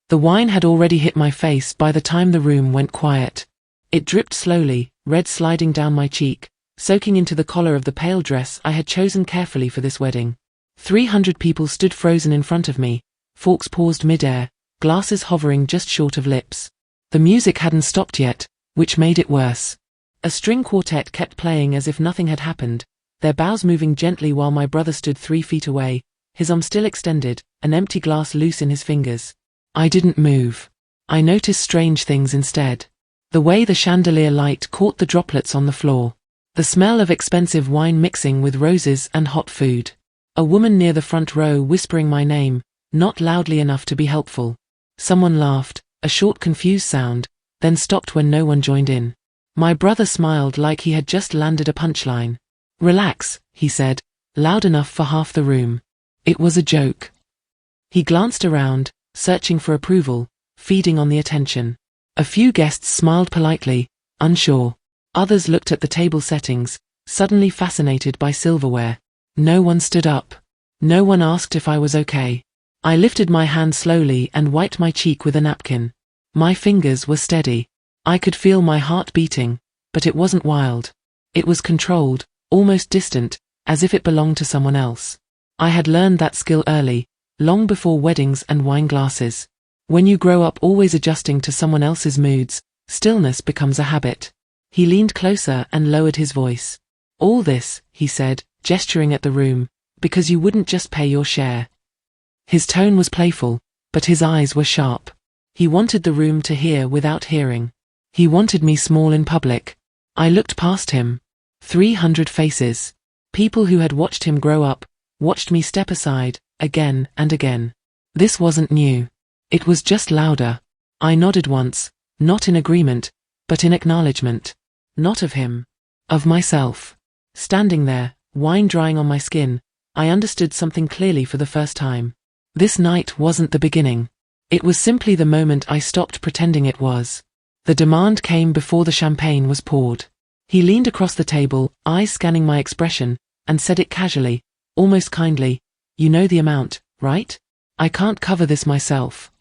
The wine had already hit my face by the time the room went quiet. It dripped slowly, red sliding down my cheek, soaking into the collar of the pale dress I had chosen carefully for this wedding. 300 people stood frozen in front of me, forks paused mid-air, glasses hovering just short of lips. The music hadn't stopped yet, which made it worse. A string quartet kept playing as if nothing had happened, their bows moving gently while my brother stood 3 feet away, his arm still extended, an empty glass loose in his fingers. I didn't move. I noticed strange things instead. The way the chandelier light caught the droplets on the floor. The smell of expensive wine mixing with roses and hot food. A woman near the front row whispering my name, not loudly enough to be helpful. Someone laughed, a short confused sound, then stopped when no one joined in. My brother smiled like he had just landed a punchline. "Relax," he said, loud enough for half the room. It was a joke. He glanced around, searching for approval, feeding on the attention. A few guests smiled politely, unsure. Others looked at the table settings, suddenly fascinated by silverware. No one stood up. No one asked if I was okay. I lifted my hand slowly and wiped my cheek with a napkin. My fingers were steady. I could feel my heart beating, but it wasn't wild. It was controlled, almost distant, as if it belonged to someone else. I had learned that skill early, long before weddings and wine glasses. When you grow up always adjusting to someone else's moods, stillness becomes a habit. He leaned closer and lowered his voice. "All this," he said, gesturing at the room, "because you wouldn't just pay your share." His tone was playful, but his eyes were sharp. He wanted the room to hear without hearing. He wanted me small in public. I looked past him. 300 faces. People who had watched him grow up, watched me step aside, again and again. This wasn't new. It was just louder. I nodded once, not in agreement, but in acknowledgement. Not of him. Of myself. Standing there, wine drying on my skin, I understood something clearly for the first time. This night wasn't the beginning. It was simply the moment I stopped pretending it was. The demand came before the champagne was poured. He leaned across the table, eyes scanning my expression, and said it casually, almost kindly, "You know the amount, right? I can't cover this myself."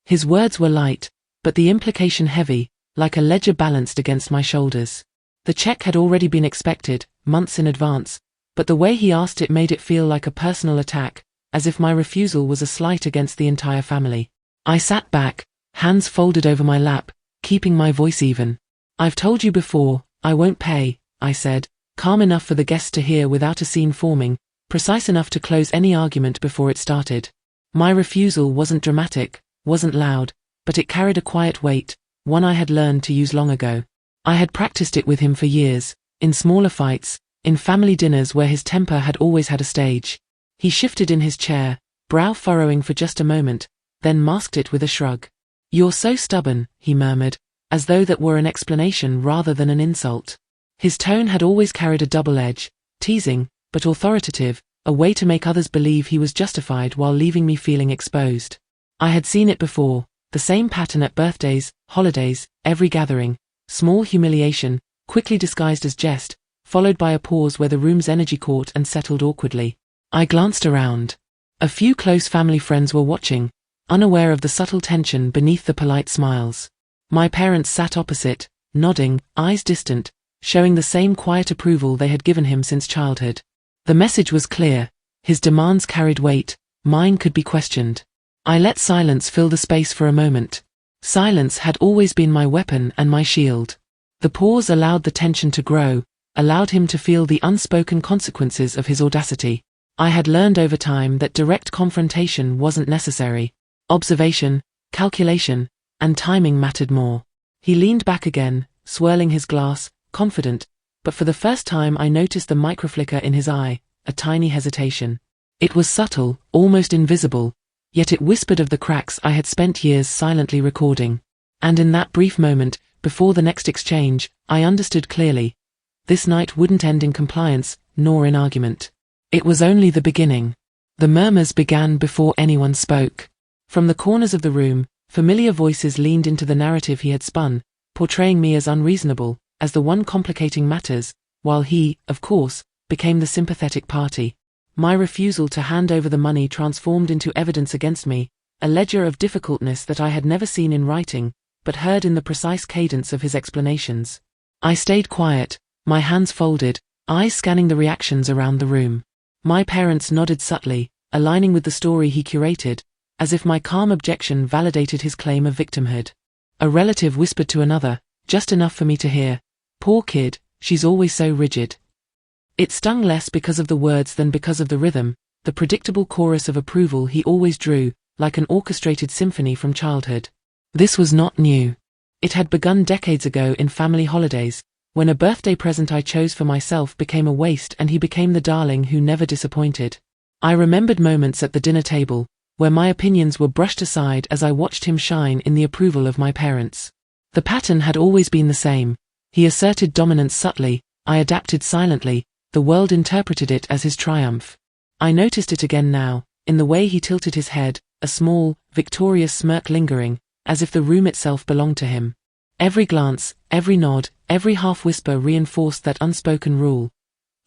His words were light, but the implication heavy, like a ledger balanced against my shoulders. The check had already been expected, months in advance, but the way he asked it made it feel like a personal attack, as if my refusal was a slight against the entire family. I sat back, hands folded over my lap, keeping my voice even. "I've told you before, I won't pay," I said, calm enough for the guests to hear without a scene forming, precise enough to close any argument before it started. My refusal wasn't dramatic, wasn't loud, but it carried a quiet weight, one I had learned to use long ago. I had practiced it with him for years, in smaller fights, in family dinners where his temper had always had a stage. He shifted in his chair, brow furrowing for just a moment, then masked it with a shrug. "You're so stubborn," he murmured, as though that were an explanation rather than an insult. His tone had always carried a double edge, teasing, but authoritative, a way to make others believe he was justified while leaving me feeling exposed. I had seen it before, the same pattern at birthdays, holidays, every gathering, small humiliation, quickly disguised as jest, followed by a pause where the room's energy caught and settled awkwardly. I glanced around. A few close family friends were watching, unaware of the subtle tension beneath the polite smiles. My parents sat opposite, nodding, eyes distant, showing the same quiet approval they had given him since childhood. The message was clear. His demands carried weight, mine could be questioned. I let silence fill the space for a moment. Silence had always been my weapon and my shield. The pause allowed the tension to grow, allowed him to feel the unspoken consequences of his audacity. I had learned over time that direct confrontation wasn't necessary. Observation, calculation, and timing mattered more. He leaned back again, swirling his glass, confident, but for the first time I noticed the microflicker in his eye, a tiny hesitation. It was subtle, almost invisible, yet it whispered of the cracks I had spent years silently recording. And in that brief moment, before the next exchange, I understood clearly. This night wouldn't end in compliance, nor in argument. It was only the beginning. The murmurs began before anyone spoke. From the corners of the room, familiar voices leaned into the narrative he had spun, portraying me as unreasonable, as the one complicating matters, while he, of course, became the sympathetic party. My refusal to hand over the money transformed into evidence against me, a ledger of difficultness that I had never seen in writing, but heard in the precise cadence of his explanations. I stayed quiet, my hands folded, eyes scanning the reactions around the room. My parents nodded subtly, aligning with the story he curated, as if my calm objection validated his claim of victimhood. A relative whispered to another, just enough for me to hear, "Poor kid, she's always so rigid." It stung less because of the words than because of the rhythm, the predictable chorus of approval he always drew, like an orchestrated symphony from childhood. This was not new. It had begun decades ago in family holidays, when a birthday present I chose for myself became a waste and he became the darling who never disappointed. I remembered moments at the dinner table, where my opinions were brushed aside as I watched him shine in the approval of my parents. The pattern had always been the same. He asserted dominance subtly, I adapted silently, the world interpreted it as his triumph. I noticed it again now, in the way he tilted his head, a small, victorious smirk lingering, as if the room itself belonged to him. Every glance, every nod, every half-whisper reinforced that unspoken rule.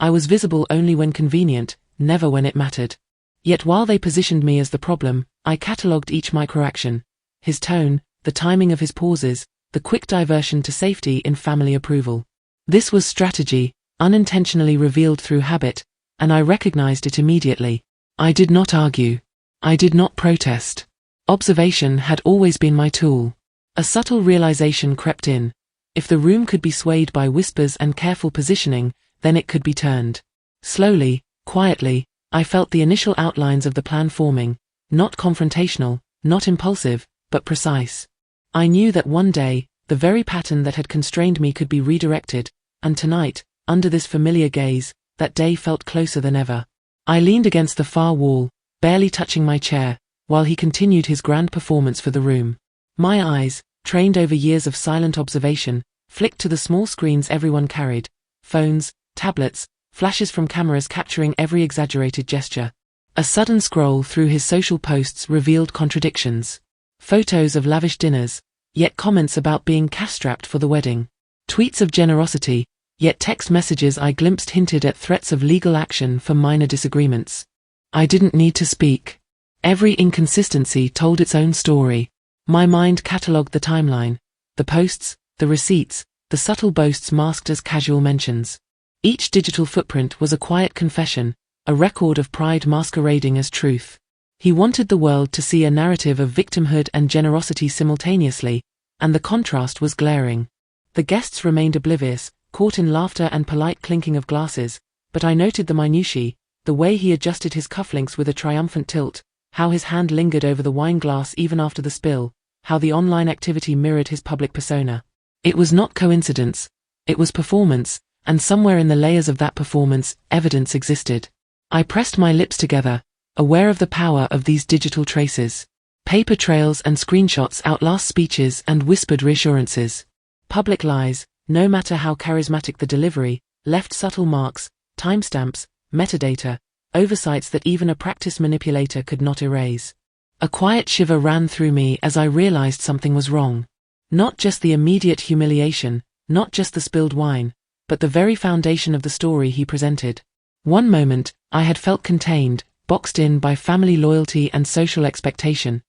I was visible only when convenient, never when it mattered. Yet while they positioned me as the problem, I catalogued each microaction. His tone, the timing of his pauses, the quick diversion to safety in family approval. This was strategy, unintentionally revealed through habit, and I recognized it immediately. I did not argue. I did not protest. Observation had always been my tool. A subtle realization crept in. If the room could be swayed by whispers and careful positioning, then it could be turned. Slowly, quietly, I felt the initial outlines of the plan forming, not confrontational, not impulsive, but precise. I knew that one day, the very pattern that had constrained me could be redirected, and tonight, under this familiar gaze, that day felt closer than ever. I leaned against the far wall, barely touching my chair, while he continued his grand performance for the room. My eyes, trained over years of silent observation, flicked to the small screens everyone carried, phones, tablets, flashes from cameras capturing every exaggerated gesture. A sudden scroll through his social posts revealed contradictions. Photos of lavish dinners, yet comments about being cash-strapped for the wedding. Tweets of generosity, yet text messages I glimpsed hinted at threats of legal action for minor disagreements. I didn't need to speak. Every inconsistency told its own story. My mind catalogued the timeline, the posts, the receipts, the subtle boasts masked as casual mentions. Each digital footprint was a quiet confession, a record of pride masquerading as truth. He wanted the world to see a narrative of victimhood and generosity simultaneously, and the contrast was glaring. The guests remained oblivious, caught in laughter and polite clinking of glasses, but I noted the minutiae, the way he adjusted his cufflinks with a triumphant tilt, how his hand lingered over the wine glass even after the spill, how the online activity mirrored his public persona. It was not coincidence, it was performance, and somewhere in the layers of that performance, evidence existed. I pressed my lips together, aware of the power of these digital traces. Paper trails and screenshots outlast speeches and whispered reassurances. Public lies, no matter how charismatic the delivery, left subtle marks, timestamps, metadata, oversights that even a practiced manipulator could not erase. A quiet shiver ran through me as I realized something was wrong. Not just the immediate humiliation, not just the spilled wine, but the very foundation of the story he presented. One moment, I had felt contained, boxed in by family loyalty and social expectation.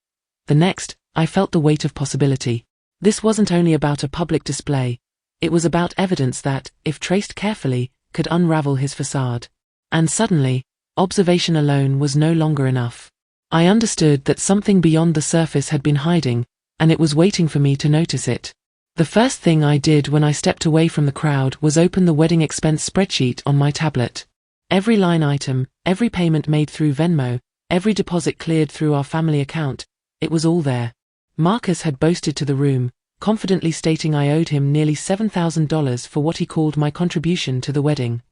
The next, I felt the weight of possibility. This wasn't only about a public display. It was about evidence that, if traced carefully, could unravel his facade. And suddenly, observation alone was no longer enough. I understood that something beyond the surface had been hiding, and it was waiting for me to notice it. The first thing I did when I stepped away from the crowd was open the wedding expense spreadsheet on my tablet. Every line item, every payment made through Venmo, every deposit cleared through our family account, it was all there. Marcus had boasted to the room, confidently stating I owed him nearly $7,000 for what he called my contribution to the wedding.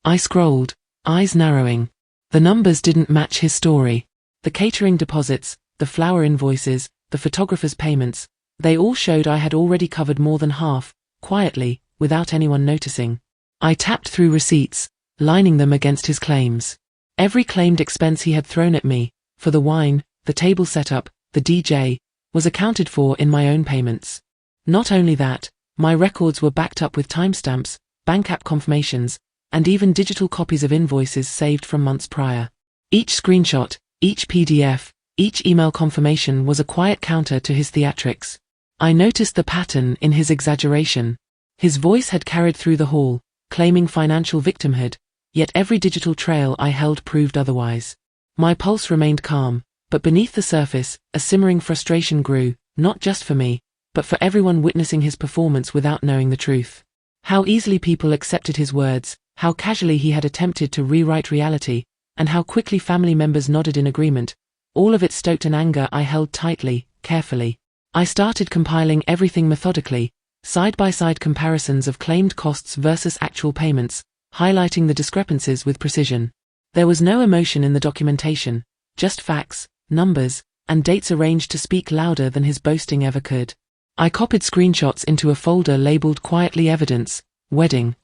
I scrolled, eyes narrowing. The numbers didn't match his story. The catering deposits, the flower invoices, the photographer's payments, they all showed I had already covered more than half, quietly, without anyone noticing. I tapped through receipts, lining them against his claims. Every claimed expense he had thrown at me, for the wine, the table setup, the DJ, was accounted for in my own payments. Not only that, my records were backed up with timestamps, bank app confirmations, and even digital copies of invoices saved from months prior. Each screenshot, each PDF, Each email confirmation was a quiet counter to his theatrics. I noticed the pattern in his exaggeration. His voice had carried through the hall, claiming financial victimhood, yet every digital trail I held proved otherwise. My pulse remained calm, but beneath the surface, a simmering frustration grew, not just for me, but for everyone witnessing his performance without knowing the truth. How easily people accepted his words, how casually he had attempted to rewrite reality, and how quickly family members nodded in agreement. All of it stoked an anger I held tightly, carefully. I started compiling everything methodically, side-by-side comparisons of claimed costs versus actual payments, highlighting the discrepancies with precision. There was no emotion in the documentation, just facts, numbers, and dates arranged to speak louder than his boasting ever could. I copied screenshots into a folder labeled Quietly Evidence, Wedding.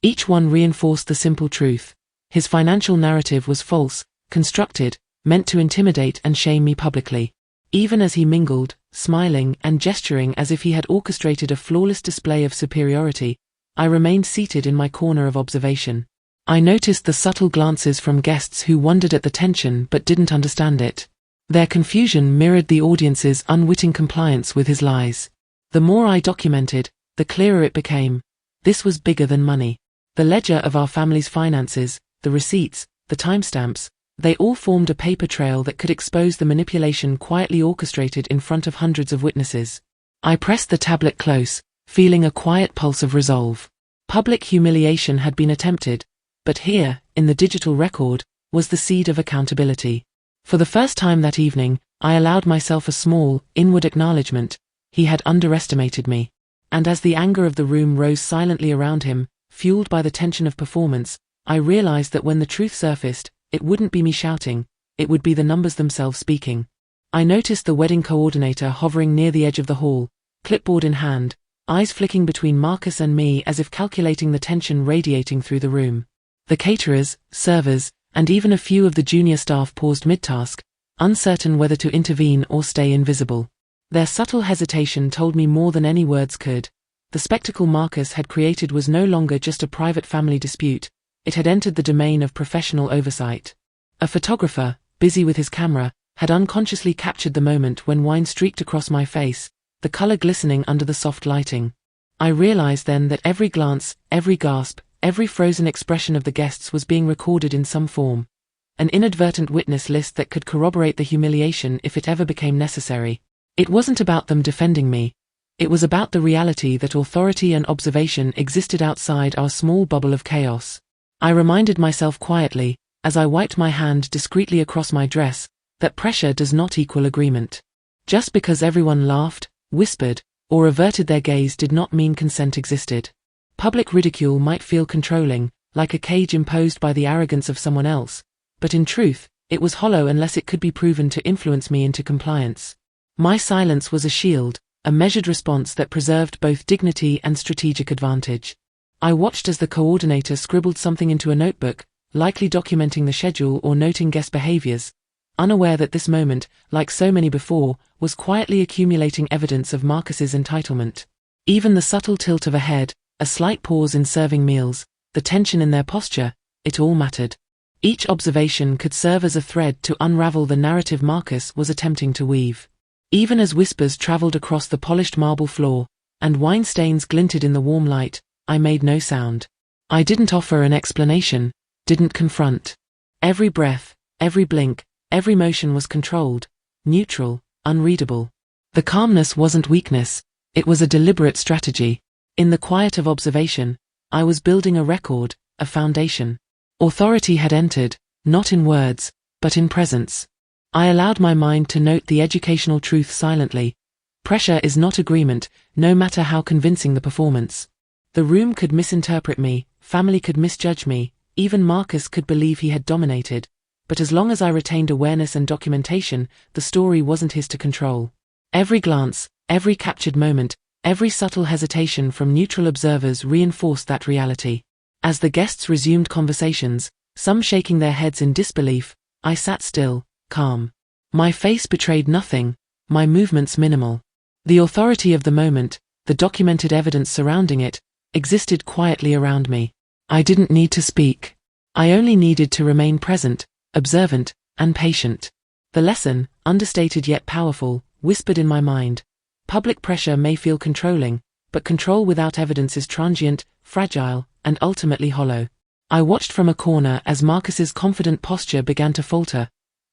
Each one reinforced the simple truth. His financial narrative was false, constructed, meant to intimidate and shame me publicly. Even as he mingled, smiling and gesturing as if he had orchestrated a flawless display of superiority, I remained seated in my corner of observation. I noticed the subtle glances from guests who wondered at the tension but didn't understand it. Their confusion mirrored the audience's unwitting compliance with his lies. The more I documented, the clearer it became. This was bigger than money. The ledger of our family's finances, the receipts, the timestamps, they all formed a paper trail that could expose the manipulation quietly orchestrated in front of hundreds of witnesses. I pressed the tablet close, feeling a quiet pulse of resolve. Public humiliation had been attempted, but here, in the digital record, was the seed of accountability. For the first time that evening, I allowed myself a small, inward acknowledgement. He had underestimated me. And as the anger of the room rose silently around him, fueled by the tension of performance, I realized that when the truth surfaced, it wouldn't be me shouting, it would be the numbers themselves speaking. I noticed the wedding coordinator hovering near the edge of the hall, clipboard in hand, eyes flicking between Marcus and me as if calculating the tension radiating through the room. The caterers, servers, and even a few of the junior staff paused mid-task, uncertain whether to intervene or stay invisible. Their subtle hesitation told me more than any words could. The spectacle Marcus had created was no longer just a private family dispute. It had entered the domain of professional oversight. A photographer, busy with his camera, had unconsciously captured the moment when wine streaked across my face, the color glistening under the soft lighting. I realized then that every glance, every gasp, every frozen expression of the guests was being recorded in some form. An inadvertent witness list that could corroborate the humiliation if it ever became necessary. It wasn't about them defending me. It was about the reality that authority and observation existed outside our small bubble of chaos. I reminded myself quietly, as I wiped my hand discreetly across my dress, that pressure does not equal agreement. Just because everyone laughed, whispered, or averted their gaze did not mean consent existed. Public ridicule might feel controlling, like a cage imposed by the arrogance of someone else, but in truth, it was hollow unless it could be proven to influence me into compliance. My silence was a shield, a measured response that preserved both dignity and strategic advantage. I watched as the coordinator scribbled something into a notebook, likely documenting the schedule or noting guest behaviors, unaware that this moment, like so many before, was quietly accumulating evidence of Marcus's entitlement. Even the subtle tilt of a head, a slight pause in serving meals, the tension in their posture, it all mattered. Each observation could serve as a thread to unravel the narrative Marcus was attempting to weave. Even as whispers traveled across the polished marble floor, and wine stains glinted in the warm light, I made no sound. I didn't offer an explanation, didn't confront. Every breath, every blink, every motion was controlled, neutral, unreadable. The calmness wasn't weakness, it was a deliberate strategy. In the quiet of observation, I was building a record, a foundation. Authority had entered, not in words, but in presence. I allowed my mind to note the educational truth silently. Pressure is not agreement, no matter how convincing the performance. The room could misinterpret me, family could misjudge me, even Marcus could believe he had dominated, but as long as I retained awareness and documentation, the story wasn't his to control. Every glance, every captured moment, every subtle hesitation from neutral observers reinforced that reality. As the guests resumed conversations, some shaking their heads in disbelief, I sat still, calm. My face betrayed nothing, my movements minimal. The authority of the moment, the documented evidence surrounding it, existed quietly around me. I didn't need to speak. I only needed to remain present, observant, and patient. The lesson, understated yet powerful, whispered in my mind. Public pressure may feel controlling, but control without evidence is transient, fragile, and ultimately hollow. I watched from a corner as Marcus's confident posture began to falter,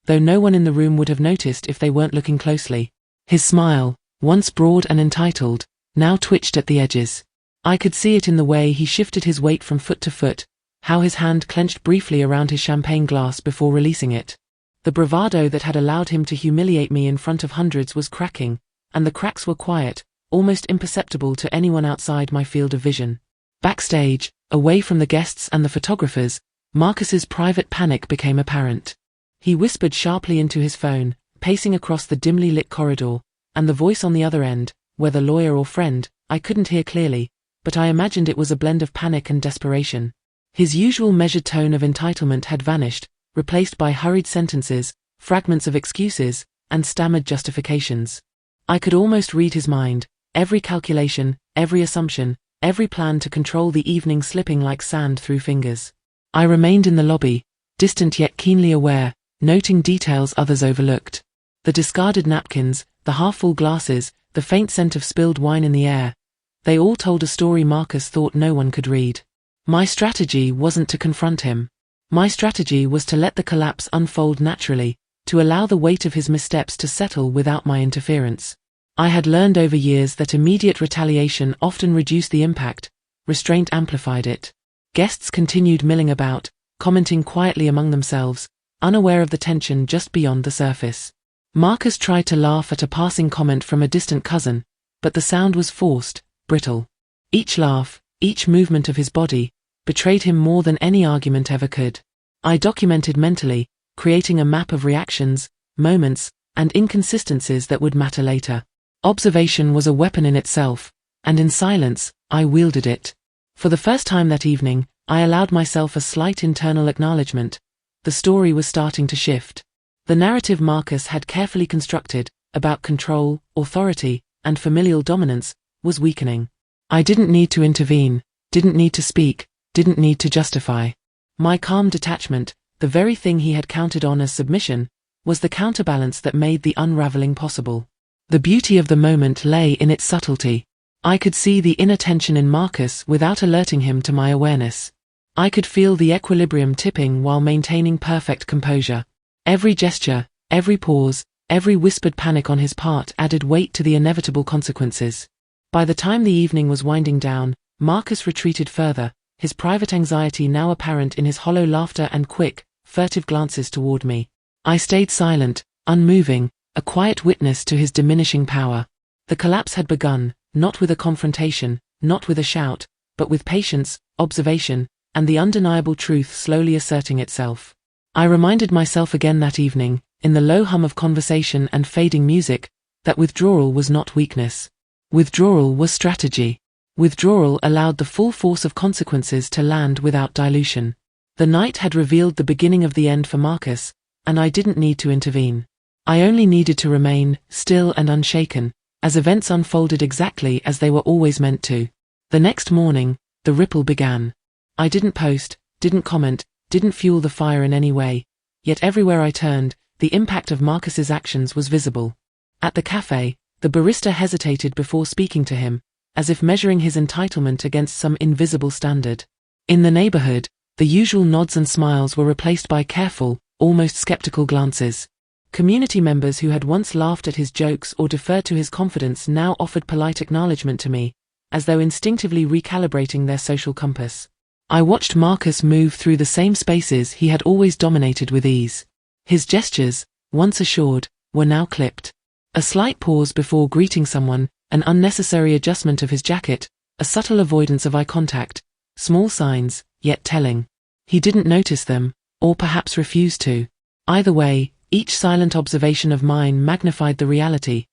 though no one in the room would have noticed if they weren't looking closely. His smile, once broad and entitled, now twitched at the edges. I could see it in the way he shifted his weight from foot to foot, how his hand clenched briefly around his champagne glass before releasing it. The bravado that had allowed him to humiliate me in front of hundreds was cracking, and the cracks were quiet, almost imperceptible to anyone outside my field of vision. Backstage, away from the guests and the photographers, Marcus's private panic became apparent. He whispered sharply into his phone, pacing across the dimly lit corridor, and the voice on the other end, whether lawyer or friend, I couldn't hear clearly, but I imagined it was a blend of panic and desperation. His usual measured tone of entitlement had vanished, replaced by hurried sentences, fragments of excuses, and stammered justifications. I could almost read his mind, every calculation, every assumption, every plan to control the evening slipping like sand through fingers. I remained in the lobby, distant yet keenly aware, noting details others overlooked. The discarded napkins, the half-full glasses, the faint scent of spilled wine in the air. They all told a story Marcus thought no one could read. My strategy wasn't to confront him. My strategy was to let the collapse unfold naturally, to allow the weight of his missteps to settle without my interference. I had learned over years that immediate retaliation often reduced the impact, restraint amplified it. Guests continued milling about, commenting quietly among themselves, unaware of the tension just beyond the surface. Marcus tried to laugh at a passing comment from a distant cousin, but the sound was forced, brittle. Each laugh, each movement of his body, betrayed him more than any argument ever could. I documented mentally, creating a map of reactions, moments, and inconsistencies that would matter later. Observation was a weapon in itself, and in silence, I wielded it. For the first time that evening, I allowed myself a slight internal acknowledgement. The story was starting to shift. The narrative Marcus had carefully constructed, about control, authority, and familial dominance, was weakening. I didn't need to intervene, didn't need to speak, didn't need to justify. My calm detachment, the very thing he had counted on as submission, was the counterbalance that made the unraveling possible. The beauty of the moment lay in its subtlety. I could see the inner tension in Marcus without alerting him to my awareness. I could feel the equilibrium tipping while maintaining perfect composure. Every gesture, every pause, every whispered panic on his part added weight to the inevitable consequences. By the time the evening was winding down, Marcus retreated further, his private anxiety now apparent in his hollow laughter and quick, furtive glances toward me. I stayed silent, unmoving, a quiet witness to his diminishing power. The collapse had begun, not with a confrontation, not with a shout, but with patience, observation, and the undeniable truth slowly asserting itself. I reminded myself again that evening, in the low hum of conversation and fading music, that withdrawal was not weakness. Withdrawal was strategy. Withdrawal allowed the full force of consequences to land without dilution. The night had revealed the beginning of the end for Marcus, and I didn't need to intervene. I only needed to remain, still and unshaken, as events unfolded exactly as they were always meant to. The next morning, the ripple began. I didn't post, didn't comment, didn't fuel the fire in any way, yet everywhere I turned, the impact of Marcus's actions was visible. At the cafe, the barista hesitated before speaking to him, as if measuring his entitlement against some invisible standard. In the neighborhood, the usual nods and smiles were replaced by careful, almost skeptical glances. Community members who had once laughed at his jokes or deferred to his confidence now offered polite acknowledgement to me, as though instinctively recalibrating their social compass. I watched Marcus move through the same spaces he had always dominated with ease. His gestures, once assured, were now clipped. A slight pause before greeting someone, an unnecessary adjustment of his jacket, a subtle avoidance of eye contact, small signs, yet telling. He didn't notice them, or perhaps refused to. Either way, each silent observation of mine magnified the reality.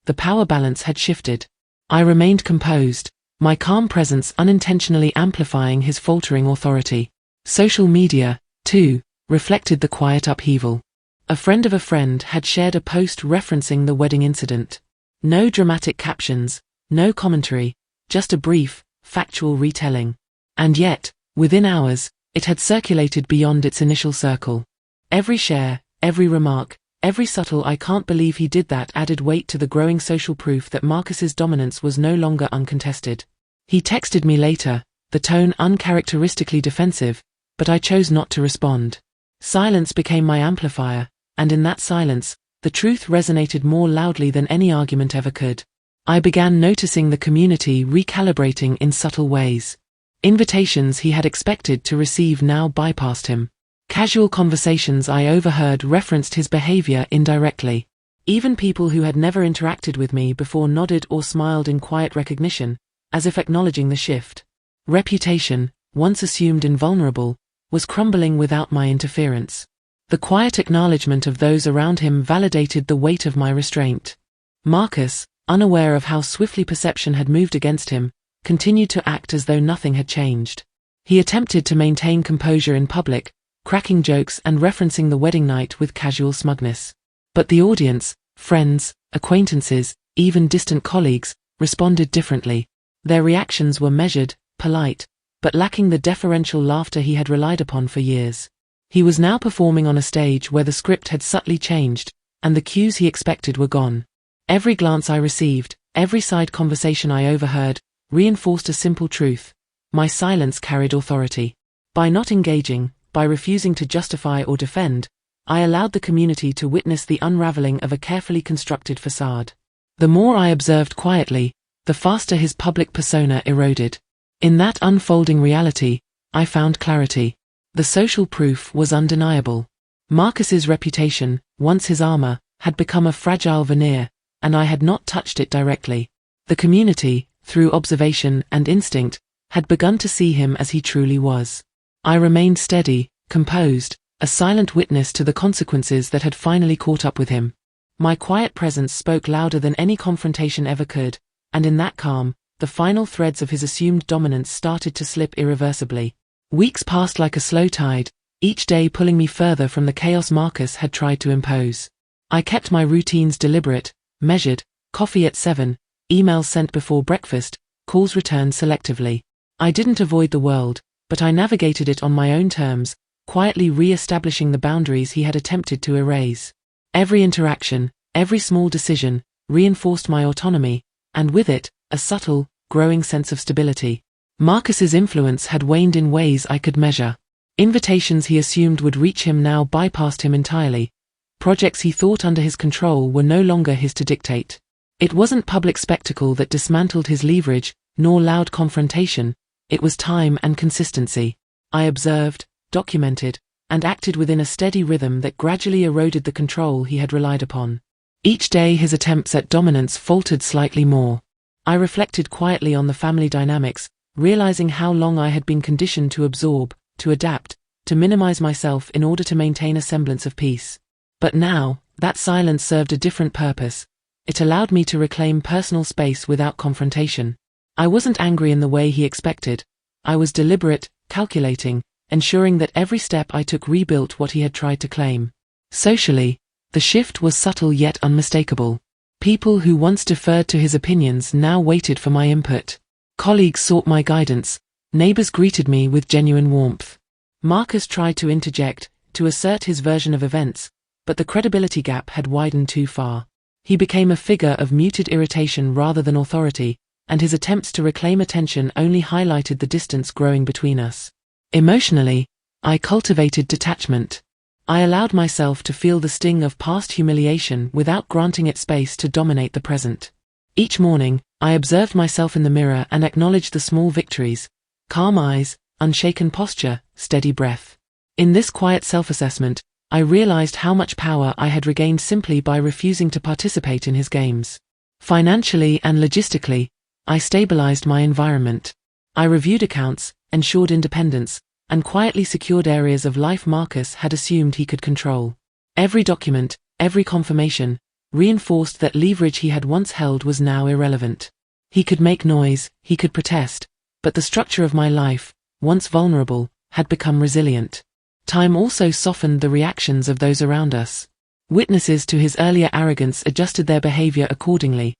The power balance had shifted. I remained composed, my calm presence unintentionally amplifying his faltering authority. Social media, too, reflected the quiet upheaval. A friend of a friend had shared a post referencing the wedding incident. No dramatic captions, no commentary, just a brief, factual retelling. And yet, within hours, it had circulated beyond its initial circle. Every share, every remark, Every subtle "I can't believe he did that" added weight to the growing social proof that Marcus's dominance was no longer uncontested. He texted me later, the tone uncharacteristically defensive, but I chose not to respond. Silence became my amplifier, and in that silence, the truth resonated more loudly than any argument ever could. I began noticing the community recalibrating in subtle ways. Invitations he had expected to receive now bypassed him. Casual conversations I overheard referenced his behavior indirectly. Even people who had never interacted with me before nodded or smiled in quiet recognition, as if acknowledging the shift. Reputation, once assumed invulnerable, was crumbling without my interference. The quiet acknowledgement of those around him validated the weight of my restraint. Marcus, unaware of how swiftly perception had moved against him, continued to act as though nothing had changed. He attempted to maintain composure in public, cracking jokes and referencing the wedding night with casual smugness. But the audience, friends, acquaintances, even distant colleagues, responded differently. Their reactions were measured, polite, but lacking the deferential laughter he had relied upon for years. He was now performing on a stage where the script had subtly changed, and the cues he expected were gone. Every glance I received, every side conversation I overheard, reinforced a simple truth: my silence carried authority. By not engaging, by refusing to justify or defend, I allowed the community to witness the unraveling of a carefully constructed facade. The more I observed quietly, the faster his public persona eroded. In that unfolding reality, I found clarity. The social proof was undeniable. Marcus's reputation, once his armor, had become a fragile veneer, and I had not touched it directly. The community, through observation and instinct, had begun to see him as he truly was. I remained steady, composed, a silent witness to the consequences that had finally caught up with him. My quiet presence spoke louder than any confrontation ever could, and in that calm, the final threads of his assumed dominance started to slip irreversibly. Weeks passed like a slow tide, each day pulling me further from the chaos Marcus had tried to impose. I kept my routines deliberate, measured: coffee at 7, emails sent before breakfast, calls returned selectively. I didn't avoid the world, but I navigated it on my own terms, quietly re-establishing the boundaries he had attempted to erase. Every interaction, every small decision, reinforced my autonomy, and with it, a subtle, growing sense of stability. Marcus's influence had waned in ways I could measure. Invitations he assumed would reach him now bypassed him entirely. Projects he thought under his control were no longer his to dictate. It wasn't public spectacle that dismantled his leverage, nor loud confrontation. It was time and consistency. I observed, documented, and acted within a steady rhythm that gradually eroded the control he had relied upon. Each day his attempts at dominance faltered slightly more. I reflected quietly on the family dynamics, realizing how long I had been conditioned to absorb, to adapt, to minimize myself in order to maintain a semblance of peace. But now, that silence served a different purpose. It allowed me to reclaim personal space without confrontation. I wasn't angry in the way he expected. I was deliberate, calculating, ensuring that every step I took rebuilt what he had tried to claim. Socially, the shift was subtle yet unmistakable. People who once deferred to his opinions now waited for my input. Colleagues sought my guidance. Neighbors greeted me with genuine warmth. Marcus tried to interject, to assert his version of events, but the credibility gap had widened too far. He became a figure of muted irritation rather than authority, and his attempts to reclaim attention only highlighted the distance growing between us. Emotionally, I cultivated detachment. I allowed myself to feel the sting of past humiliation without granting it space to dominate the present. Each morning, I observed myself in the mirror and acknowledged the small victories: calm eyes, unshaken posture, steady breath. In this quiet self-assessment, I realized how much power I had regained simply by refusing to participate in his games. Financially and logistically, I stabilized my environment. I reviewed accounts, ensured independence, and quietly secured areas of life Marcus had assumed he could control. Every document, every confirmation, reinforced that leverage he had once held was now irrelevant. He could make noise, he could protest, but the structure of my life, once vulnerable, had become resilient. Time also softened the reactions of those around us. Witnesses to his earlier arrogance adjusted their behavior accordingly.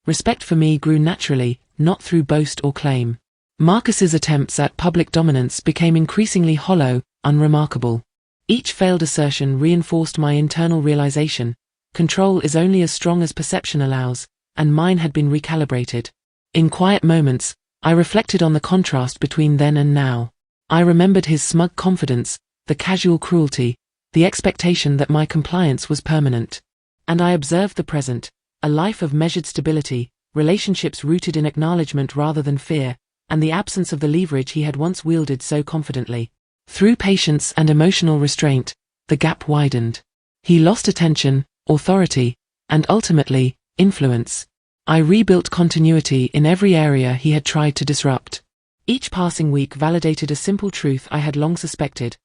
Respect for me grew naturally, not through boast or claim. Marcus's attempts at public dominance became increasingly hollow, unremarkable. Each failed assertion reinforced my internal realization: control is only as strong as perception allows, and mine had been recalibrated. In quiet moments, I reflected on the contrast between then and now. I remembered his smug confidence, the casual cruelty, the expectation that my compliance was permanent. And I observed the present, a life of measured stability, relationships rooted in acknowledgement rather than fear, and the absence of the leverage he had once wielded so confidently. Through patience and emotional restraint, the gap widened. He lost attention, authority, and ultimately, influence. I rebuilt continuity in every area he had tried to disrupt. Each passing week validated a simple truth I had long suspected: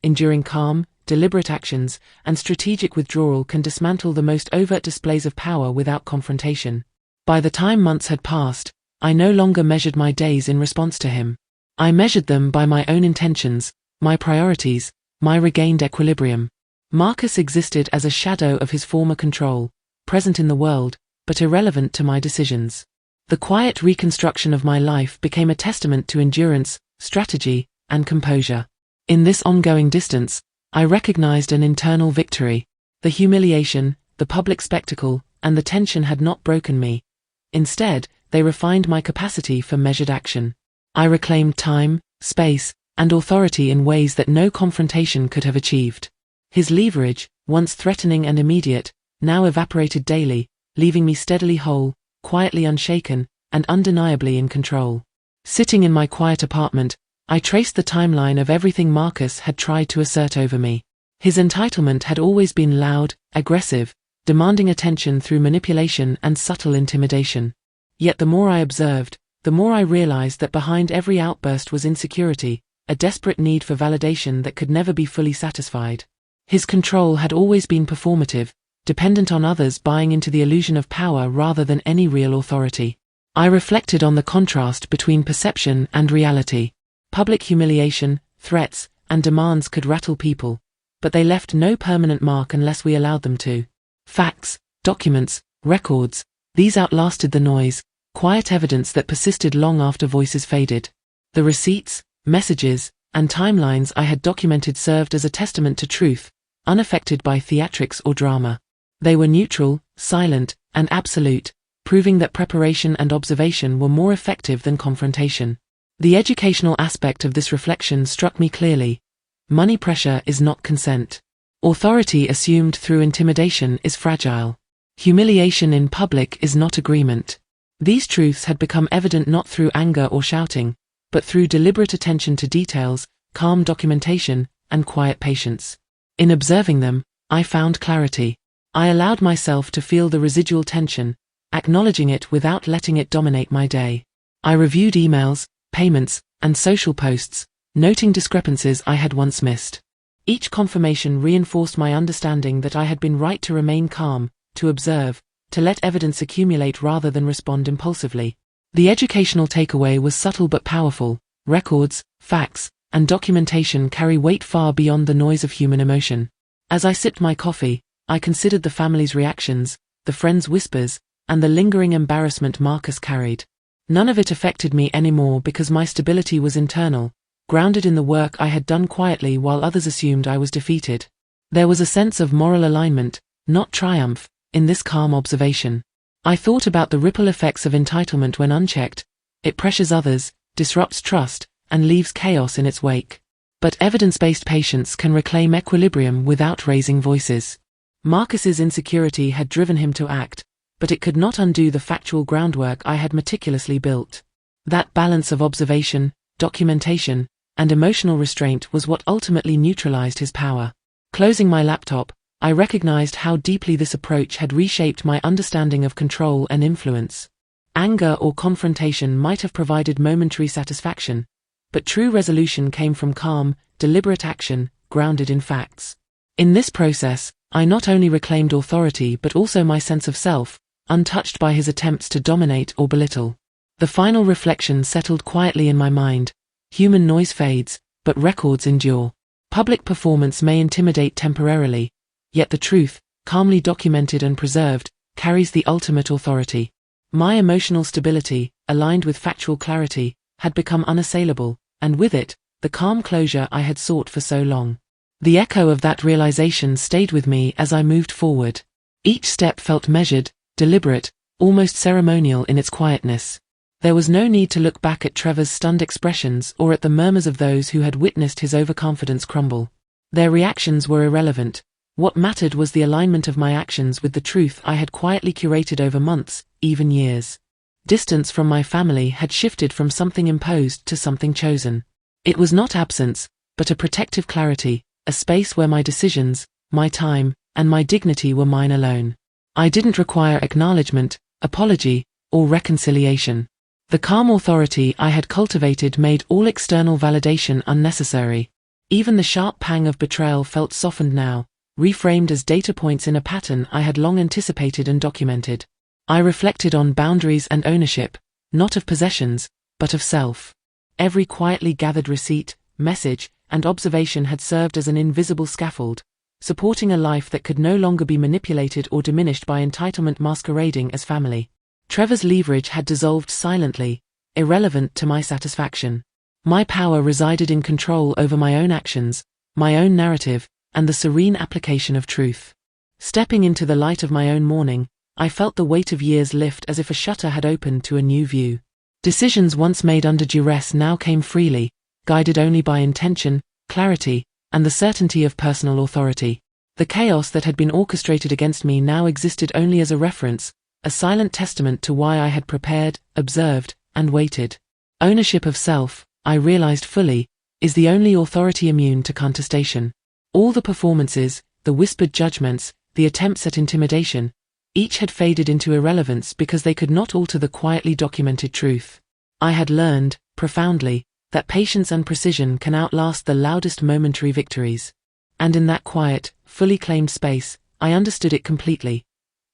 enduring calm, deliberate actions, and strategic withdrawal can dismantle the most overt displays of power without confrontation. By the time months had passed, I no longer measured my days in response to him. I measured them by my own intentions, my priorities, my regained equilibrium. Marcus existed as a shadow of his former control, present in the world, but irrelevant to my decisions. The quiet reconstruction of my life became a testament to endurance, strategy, and composure. In this ongoing distance, I recognized an internal victory. The humiliation, the public spectacle, and the tension had not broken me. Instead, they refined my capacity for measured action. I reclaimed time, space, and authority in ways that no confrontation could have achieved. His leverage, once threatening and immediate, now evaporated daily, leaving me steadily whole, quietly unshaken, and undeniably in control. Sitting in my quiet apartment, I traced the timeline of everything Marcus had tried to assert over me. His entitlement had always been loud, aggressive, demanding attention through manipulation and subtle intimidation. Yet the more I observed, the more I realized that behind every outburst was insecurity, a desperate need for validation that could never be fully satisfied. His control had always been performative, dependent on others buying into the illusion of power rather than any real authority. I reflected on the contrast between perception and reality. Public humiliation, threats, and demands could rattle people, but they left no permanent mark unless we allowed them to. Facts, documents, records, these outlasted the noise, quiet evidence that persisted long after voices faded. The receipts, messages, and timelines I had documented served as a testament to truth, unaffected by theatrics or drama. They were neutral, silent, and absolute, proving that preparation and observation were more effective than confrontation. The educational aspect of this reflection struck me clearly. Money pressure is not consent. Authority assumed through intimidation is fragile. Humiliation in public is not agreement. These truths had become evident not through anger or shouting, but through deliberate attention to details, calm documentation, and quiet patience. In observing them, I found clarity. I allowed myself to feel the residual tension, acknowledging it without letting it dominate my day. I reviewed emails, payments, and social posts, noting discrepancies I had once missed. Each confirmation reinforced my understanding that I had been right to remain calm, to observe, to let evidence accumulate rather than respond impulsively. The educational takeaway was subtle but powerful. Records, facts, and documentation carry weight far beyond the noise of human emotion. As I sipped my coffee, I considered the family's reactions, the friends' whispers, and the lingering embarrassment Marcus carried. None of it affected me anymore because my stability was internal, grounded in the work I had done quietly while others assumed I was defeated. There was a sense of moral alignment, not triumph, in this calm observation. I thought about the ripple effects of entitlement when unchecked. It pressures others, disrupts trust, and leaves chaos in its wake. But evidence-based patience can reclaim equilibrium without raising voices. Marcus's insecurity had driven him to act, but it could not undo the factual groundwork I had meticulously built. That balance of observation, documentation, and emotional restraint was what ultimately neutralized his power. Closing my laptop, I recognized how deeply this approach had reshaped my understanding of control and influence. Anger or confrontation might have provided momentary satisfaction, but true resolution came from calm, deliberate action, grounded in facts. In this process, I not only reclaimed authority but also my sense of self, untouched by his attempts to dominate or belittle. The final reflection settled quietly in my mind. Human noise fades, but records endure. Public performance may intimidate temporarily, yet the truth, calmly documented and preserved, carries the ultimate authority. My emotional stability, aligned with factual clarity, had become unassailable, and with it, the calm closure I had sought for so long. The echo of that realization stayed with me as I moved forward. Each step felt measured, deliberate, almost ceremonial in its quietness. There was no need to look back at Trevor's stunned expressions or at the murmurs of those who had witnessed his overconfidence crumble. Their reactions were irrelevant. What mattered was the alignment of my actions with the truth I had quietly curated over months, even years. Distance from my family had shifted from something imposed to something chosen. It was not absence, but a protective clarity, a space where my decisions, my time, and my dignity were mine alone. I didn't require acknowledgement, apology, or reconciliation. The calm authority I had cultivated made all external validation unnecessary. Even the sharp pang of betrayal felt softened now, reframed as data points in a pattern I had long anticipated and documented. I reflected on boundaries and ownership, not of possessions, but of self. Every quietly gathered receipt, message, and observation had served as an invisible scaffold, supporting a life that could no longer be manipulated or diminished by entitlement masquerading as family. Trevor's leverage had dissolved silently, irrelevant to my satisfaction. My power resided in control over my own actions, my own narrative, and the serene application of truth. Stepping into the light of my own morning, I felt the weight of years lift as if a shutter had opened to a new view. Decisions once made under duress now came freely, guided only by intention, clarity, and the certainty of personal authority. The chaos that had been orchestrated against me now existed only as a reference, a silent testament to why I had prepared, observed, and waited. Ownership of self, I realized fully, is the only authority immune to contestation. All the performances, the whispered judgments, the attempts at intimidation, each had faded into irrelevance because they could not alter the quietly documented truth. I had learned, profoundly, that patience and precision can outlast the loudest momentary victories. And in that quiet, fully claimed space, I understood it completely.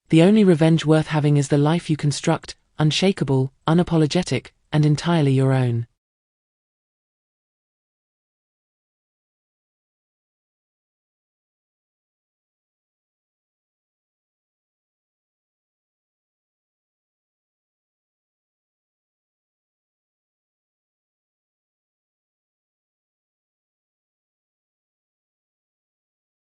The only revenge worth having is the life you construct, unshakable, unapologetic, and entirely your own.